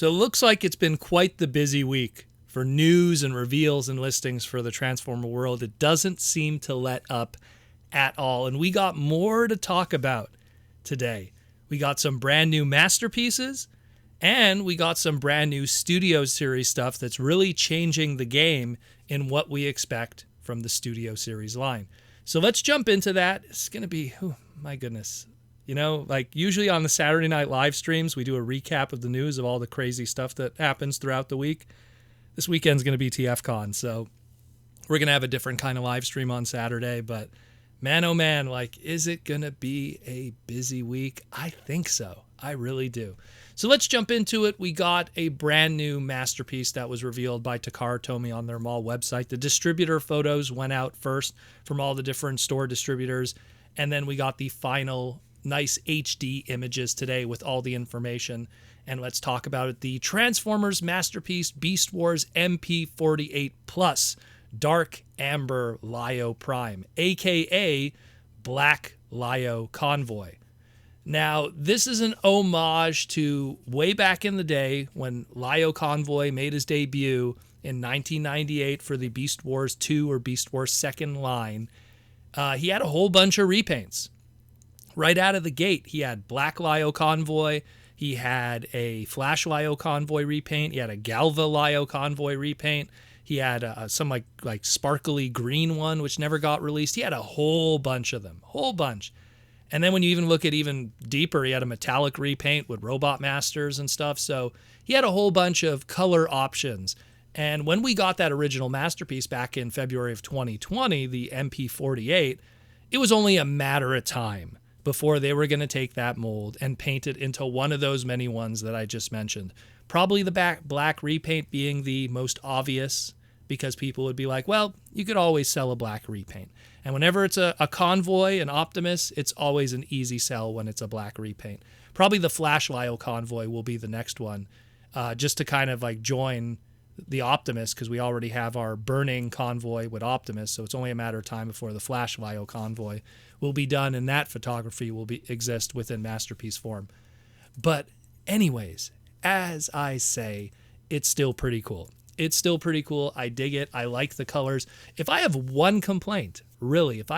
So it looks like it's been quite the busy week for news and reveals and listings for the Transformer world. It doesn't seem to let up at all. And we got more to talk about today. We got some brand new masterpieces, and we got some brand new Studio Series stuff that's really changing the game in what we expect from the Studio Series line. So let's jump into that. It's going to be, oh my goodness. You know, like usually on the Saturday night live streams, we do a recap of the news of all the crazy stuff that happens throughout the week. This weekend's going to be TFcon, so we're going to have a different kind of live stream on Saturday. But man, oh man, like, is it going to be a busy week? I think so. I really do. So let's jump into it. We got a brand new masterpiece that was revealed by Takara Tomy on their mall website. The distributor photos went out first from all the different store distributors, and then we got the final nice HD images today with all the information. And let's talk about it. The Transformers masterpiece Beast Wars MP-48 Plus Dark Amber Lio Prime, aka Black Lioconvoy. Now, this is an homage to way back in the day when Lioconvoy made his debut in 1998 for the Beast Wars 2 or Beast Wars 2nd line. He had a whole bunch of repaints. Right out of the gate, he had Black Lioconvoy, he had a Flash Lioconvoy repaint, he had a Galva Lioconvoy repaint, he had some like sparkly green one, which never got released. He had a whole bunch of them, whole bunch. And then when you even look at even deeper, he had a metallic repaint with Robot Masters and stuff. So he had a whole bunch of color options. And when we got that original masterpiece back in February of 2020, the MP-48, it was only a matter of time before they were going to take that mold and paint it into one of those many ones that I just mentioned. Probably the black repaint being the most obvious, because people would be like, well, you could always sell a black repaint. And whenever it's a Convoy, an Optimus, it's always an easy sell when it's a black repaint. Probably the Flash Lioconvoy will be the next one, just to kind of like join the Optimus, because we already have our burning Convoy with Optimus, so it's only a matter of time before the Flash Lioconvoy will be done, and that photography will exist within masterpiece form. But anyways, as I say, it's still pretty cool. It's still pretty cool. I dig it. I like the colors. If I have one complaint, really, it's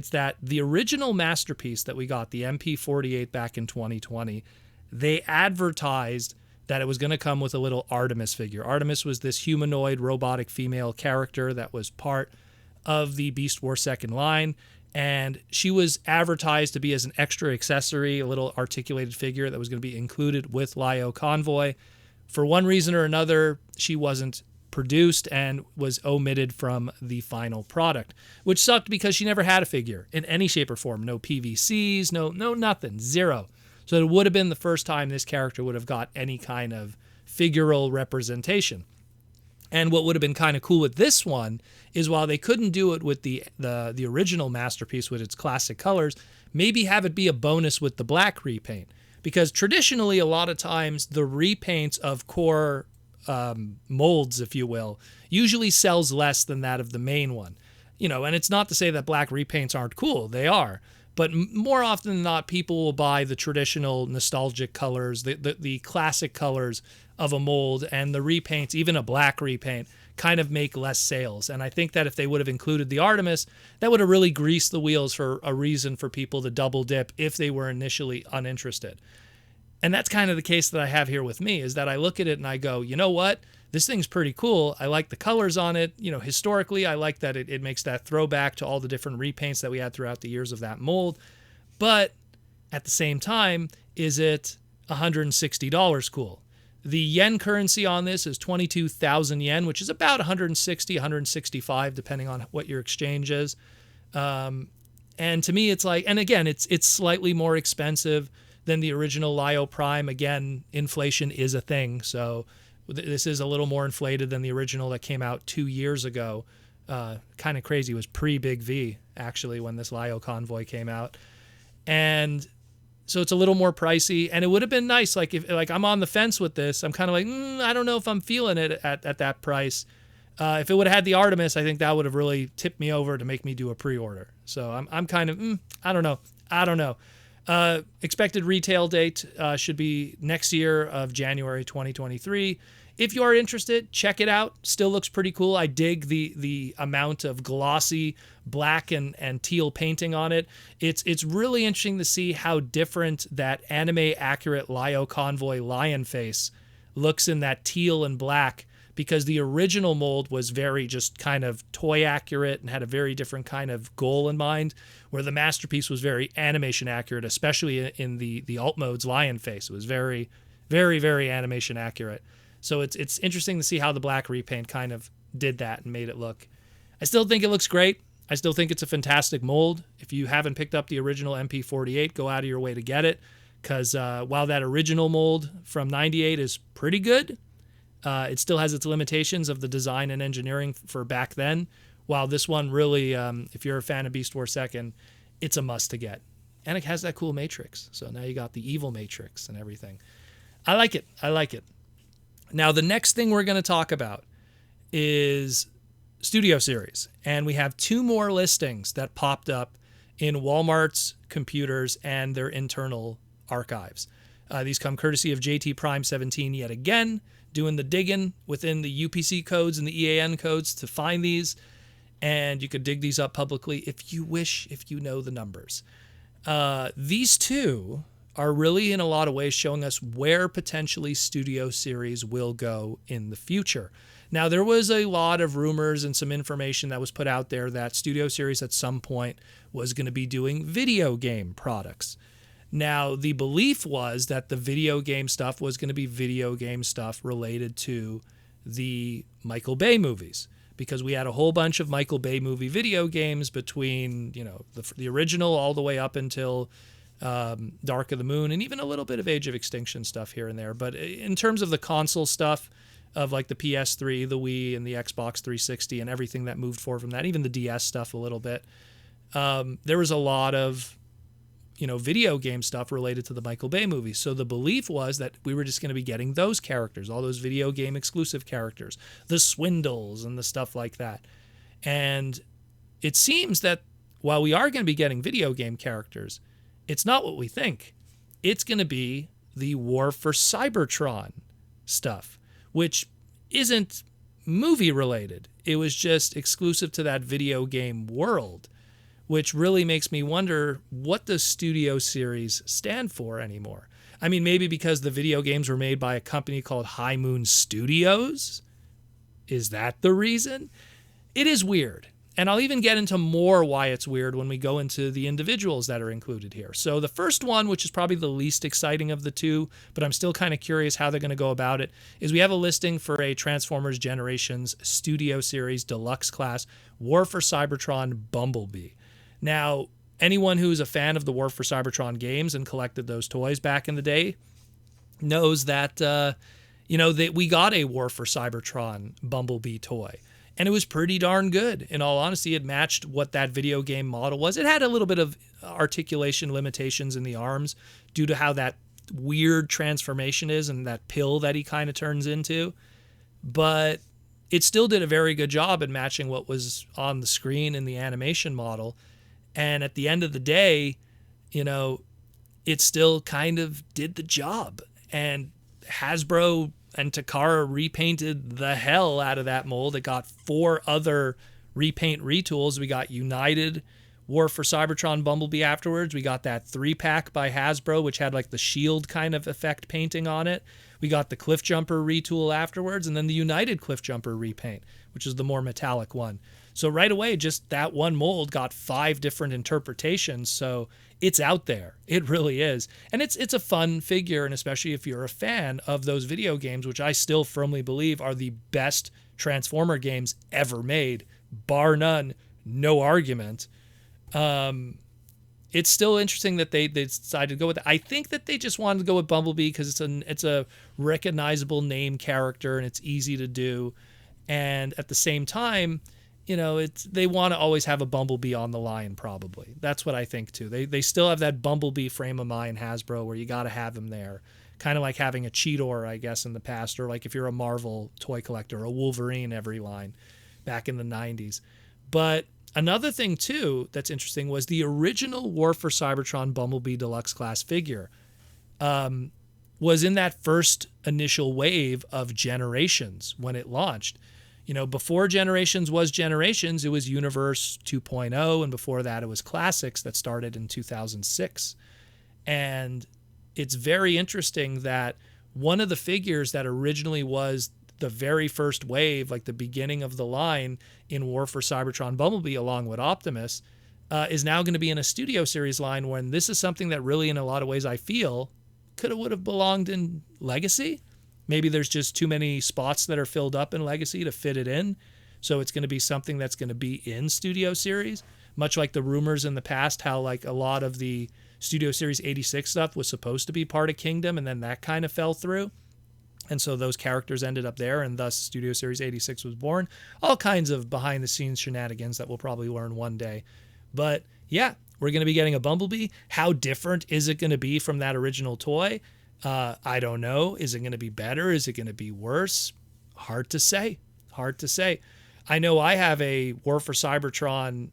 that the original masterpiece that we got, the MP-48 back in 2020, they advertised that it was going to come with a little Artemis figure. Artemis was this humanoid robotic female character that was part of the Beast Wars 2nd line, and she was advertised to be as an extra accessory, a little articulated figure that was going to be included with Lioconvoy. For one reason or another, she wasn't produced and was omitted from the final product, which sucked because she never had a figure in any shape or form. No PVCs, no nothing, zero. So it would have been the first time this character would have got any kind of figural representation. And what would have been kind of cool with this one is, while they couldn't do it with the original masterpiece with its classic colors, maybe have it be a bonus with the black repaint. Because traditionally, a lot of times, the repaints of core molds, if you will, usually sells less than that of the main one. You know, and it's not to say that black repaints aren't cool. They are. But more often than not, people will buy the traditional nostalgic colors, the classic colors of a mold, and the repaints, even a black repaint, kind of make less sales. And I think that if they would have included the Artemis, that would have really greased the wheels for a reason for people to double dip if they were initially uninterested. And that's kind of the case that I have here with me, is that I look at it and I go, you know what? This thing's pretty cool. I like the colors on it. You know, historically, I like that it makes that throwback to all the different repaints that we had throughout the years of that mold. But at the same time, is it $160 cool? The yen currency on this is 22,000 yen, which is about 160, 165, depending on what your exchange is. And to me, it's like, and again, it's slightly more expensive than the original Lio Prime. Again, inflation is a thing, so this is a little more inflated than the original that came out 2 years ago. Kind of crazy. It was pre-Big V, actually, when this Lioconvoy came out. And so it's a little more pricey, and it would have been nice, like, if like I'm on the fence with this. I'm kind of like, I don't know if I'm feeling it at that price. If it would have had the Artemis, I think that would have really tipped me over to make me do a pre-order. So I'm kind of, I don't know. Expected retail date should be next year of January 2023. If you are interested, check it out. Still looks pretty cool. I dig the amount of glossy black and teal painting on it. It's really interesting to see how different that anime accurate Lioconvoy lion face looks in that teal and black, because the original mold was very just kind of toy accurate and had a very different kind of goal in mind, where the masterpiece was very animation accurate, especially in the alt mode's lion face. It was very, very, very animation accurate. So it's interesting to see how the black repaint kind of did that and made it look. I still think it looks great. I still think it's a fantastic mold. If you haven't picked up the original MP-48, go out of your way to get it, because while that original mold from '98 is pretty good, it still has its limitations of the design and engineering for back then, while this one really, if you're a fan of Beast Wars 2nd, it's a must to get. And it has that cool matrix. So now you got the evil matrix and everything. I like it. I like it. Now, the next thing we're going to talk about is Studio Series. And we have 2 more listings that popped up in Walmart's computers and their internal archives. These come courtesy of JT Prime 17 yet again, doing the digging within the UPC codes and the EAN codes to find these. And you could dig these up publicly if you wish, if you know the numbers. These 2 are really in a lot of ways showing us where potentially Studio Series will go in the future. Now, there was a lot of rumors and some information that was put out there that Studio Series at some point was going to be doing video game products. Now, the belief was that the video game stuff was going to be video game stuff related to the Michael Bay movies, because we had a whole bunch of Michael Bay movie video games between, the original all the way up until Dark of the Moon, and even a little bit of Age of Extinction stuff here and there. But in terms of the console stuff of like the PS3, the Wii, and the Xbox 360 and everything that moved forward from that, even the DS stuff a little bit, there was a lot of video game stuff related to the Michael Bay movies. So the belief was that we were just going to be getting those characters, all those video game exclusive characters, the Swindles and the stuff like that. And it seems that while we are going to be getting video game characters, it's not what we think. It's going to be the War for Cybertron stuff, which isn't movie related. It was just exclusive to that video game world, which really makes me wonder, what does Studio Series stand for anymore? I mean, maybe because the video games were made by a company called High Moon Studios? Is that the reason? It is weird. And I'll even get into more why it's weird when we go into the individuals that are included here. So the first one, which is probably the least exciting of the 2, but I'm still kind of curious how they're going to go about it, is we have a listing for a Transformers Generations Studio Series Deluxe class War for Cybertron Bumblebee. Now, anyone who's a fan of the War for Cybertron games and collected those toys back in the day knows that, that we got a War for Cybertron Bumblebee toy. And it was pretty darn good. In all honesty, it matched what that video game model was. It had a little bit of articulation limitations in the arms due to how that weird transformation is and that pill that he kind of turns into. But it still did a very good job in matching what was on the screen in the animation model. And at the end of the day, it still kind of did the job. And Hasbro and Takara repainted the hell out of that mold. It got 4 other repaint retools. We got United War for Cybertron Bumblebee afterwards. We got that 3-pack by Hasbro, which had like the shield kind of effect painting on it. We got the Cliff Jumper retool afterwards, and then the United Cliff Jumper repaint, which is the more metallic one. So right away, just that one mold got 5 different interpretations. So it's out there. It really is. And it's a fun figure, and especially if you're a fan of those video games, which I still firmly believe are the best Transformer games ever made, bar none, no argument. It's still interesting that they decided to go with it. I think that they just wanted to go with Bumblebee because it's a recognizable name character and it's easy to do. And at the same time, they want to always have a Bumblebee on the line, probably. That's what I think, too. They still have that Bumblebee frame of mind, Hasbro, where you got to have him there. Kind of like having a Cheetor, I guess, in the past, or like if you're a Marvel toy collector, a Wolverine every line back in the 90s. But Another thing, too, that's interesting was the original War for Cybertron Bumblebee Deluxe class figure was in that first initial wave of Generations when it launched. Before Generations was Generations, it was Universe 2.0, and before that it was Classics that started in 2006. And it's very interesting that one of the figures that originally was the very first wave, like the beginning of the line in War for Cybertron Bumblebee along with Optimus, is now going to be in a Studio Series line, when this is something that really in a lot of ways I feel would have belonged in Legacy. Maybe there's just too many spots that are filled up in Legacy to fit it in. So it's going to be something that's going to be in Studio Series, much like the rumors in the past, how like a lot of the Studio Series 86 stuff was supposed to be part of Kingdom, and then that kind of fell through. And so those characters ended up there, and thus Studio Series 86 was born. All kinds of behind-the-scenes shenanigans that we'll probably learn one day. But yeah, we're going to be getting a Bumblebee. How different is it going to be from that original toy? I don't know. Is it going to be better? Is it going to be worse? Hard to say. Hard to say. I know I have a War for Cybertron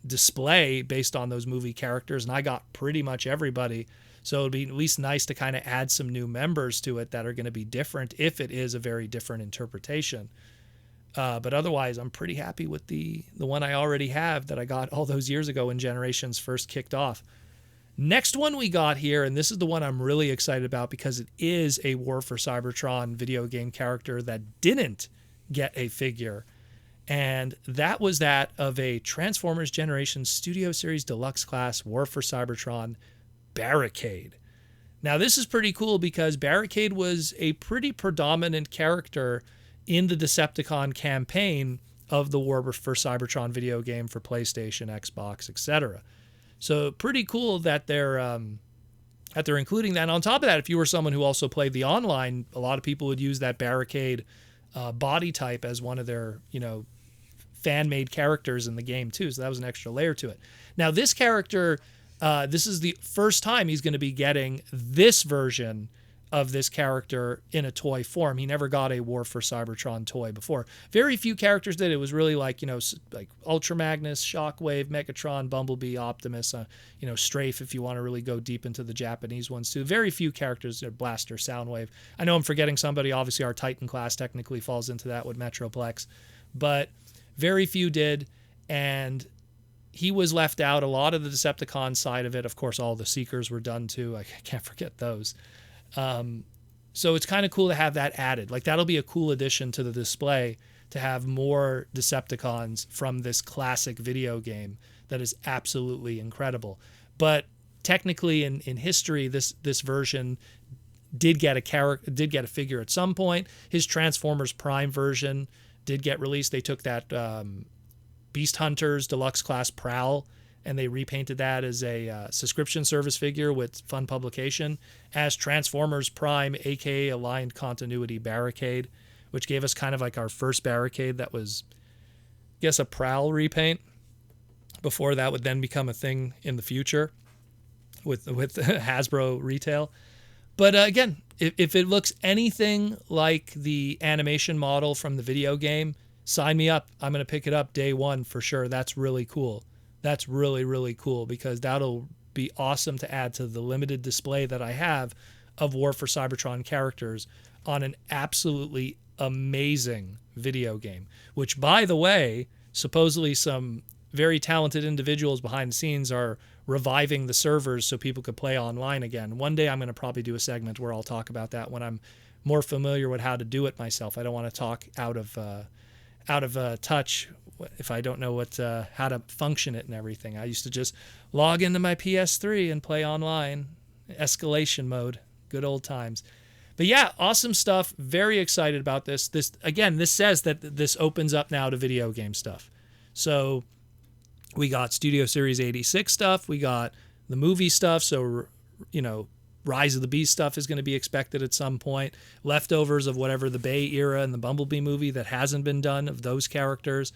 display based on those movie characters, and I got pretty much everybody. So it'd be at least nice to kind of add some new members to it that are going to be different, if it is a very different interpretation. But otherwise, I'm pretty happy with the one I already have that I got all those years ago when Generations first kicked off. Next one we got here, and this is the one I'm really excited about because it is a War for Cybertron video game character that didn't get a figure. And that was that of a Transformers Generations Studio Series Deluxe class War for Cybertron Barricade. Now this is pretty cool because Barricade was a pretty predominant character in the Decepticon campaign of the War for Cybertron video game for PlayStation, Xbox, etc. So pretty cool that they're including that. And on top of that, if you were someone who also played the online, a lot of people would use that Barricade body type as one of their, fan-made characters in the game too. So that was an extra layer to it. Now this character, this is the first time he's going to be getting this version of this character in a toy form. He never got a War for Cybertron toy before. Very few characters did. It was really like, like Ultra Magnus, Shockwave, Megatron, Bumblebee, Optimus, Strafe if you want to really go deep into the Japanese ones too. Very few characters, Blaster, Soundwave. I know I'm forgetting somebody. Obviously our Titan class technically falls into that with Metroplex, but very few did, and he was left out. A lot of the Decepticon side of it, of course, all the Seekers were done too. I can't forget those. So it's kind of cool to have that added. Like that'll be a cool addition to the display to have more Decepticons from this classic video game that is absolutely incredible. But technically in history, this version did get a figure at some point. His Transformers Prime version did get released. They took that Beast Hunters Deluxe class Prowl and they repainted that as a subscription service figure with fun publication as Transformers Prime, aka Aligned Continuity Barricade, which gave us kind of like our first Barricade that was, I guess, a Prowl repaint. Before that would then become a thing in the future with Hasbro retail. But again, if it looks anything like the animation model from the video game, sign me up. I'm going to pick it up day one for sure. That's really cool. That's really, really cool because that'll be awesome to add to the limited display that I have of War for Cybertron characters on an absolutely amazing video game, which, by the way, supposedly some very talented individuals behind the scenes are reviving the servers so people could play online again. One day I'm going to probably do a segment where I'll talk about that when I'm more familiar with how to do it myself. I don't want to talk out of touch if I don't know how to function it and everything. I used to just log into my PS3 and play online. Escalation mode. Good old times. But yeah, awesome stuff. Very excited about this. This says that this opens up now to video game stuff. So we got Studio Series 86 stuff. We got the movie stuff. So, Rise of the Beast stuff is going to be expected at some point. Leftovers of whatever the Bay era and the Bumblebee movie that hasn't been done of those characters.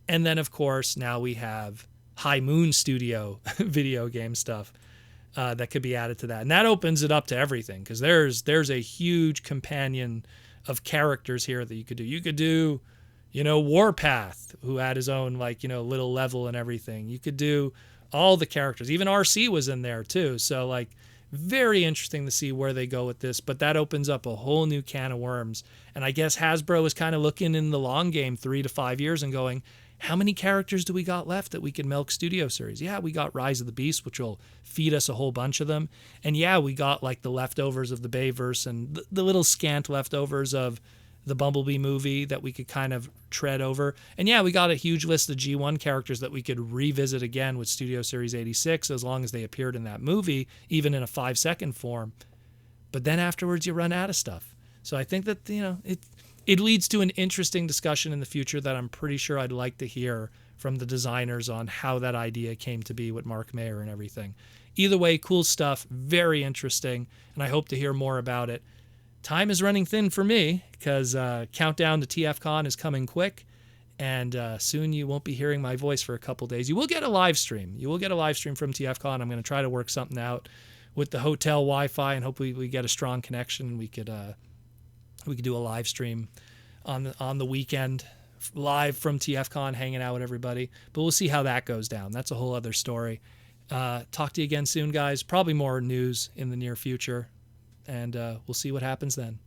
And then, of course, now we have High Moon Studio video game stuff that could be added to that. And that opens it up to everything because there's a huge companion of characters here that you could do. You could do, Warpath, who had his own little level and everything. You could do all the characters. Even RC was in there too. So very interesting to see where they go with this, but that opens up a whole new can of worms. And I guess Hasbro is kind of looking in the long game, 3 to 5 years, and going, how many characters do we got left that we can milk Studio Series? Yeah, we got Rise of the Beast, which will feed us a whole bunch of them. And yeah, we got the leftovers of the Bayverse and the little scant leftovers of the Bumblebee movie that we could kind of tread over. And yeah, we got a huge list of G1 characters that we could revisit again with Studio Series 86 as long as they appeared in that movie, even in a 5-second form. But then afterwards you run out of stuff. So I think that, it leads to an interesting discussion in the future that I'm pretty sure I'd like to hear from the designers on how that idea came to be with Mark Mayer and everything. Either way, cool stuff, very interesting, and I hope to hear more about it. Time is running thin for me because countdown to TFcon is coming quick, and soon you won't be hearing my voice for a couple days. You will get a live stream. You will get a live stream from TFcon. I'm going to try to work something out with the hotel Wi-Fi, and hopefully we get a strong connection and we could do a live stream on the weekend, live from TFcon, hanging out with everybody. But we'll see how that goes down. That's a whole other story. Talk to you again soon, guys. Probably more news in the near future. And we'll see what happens then.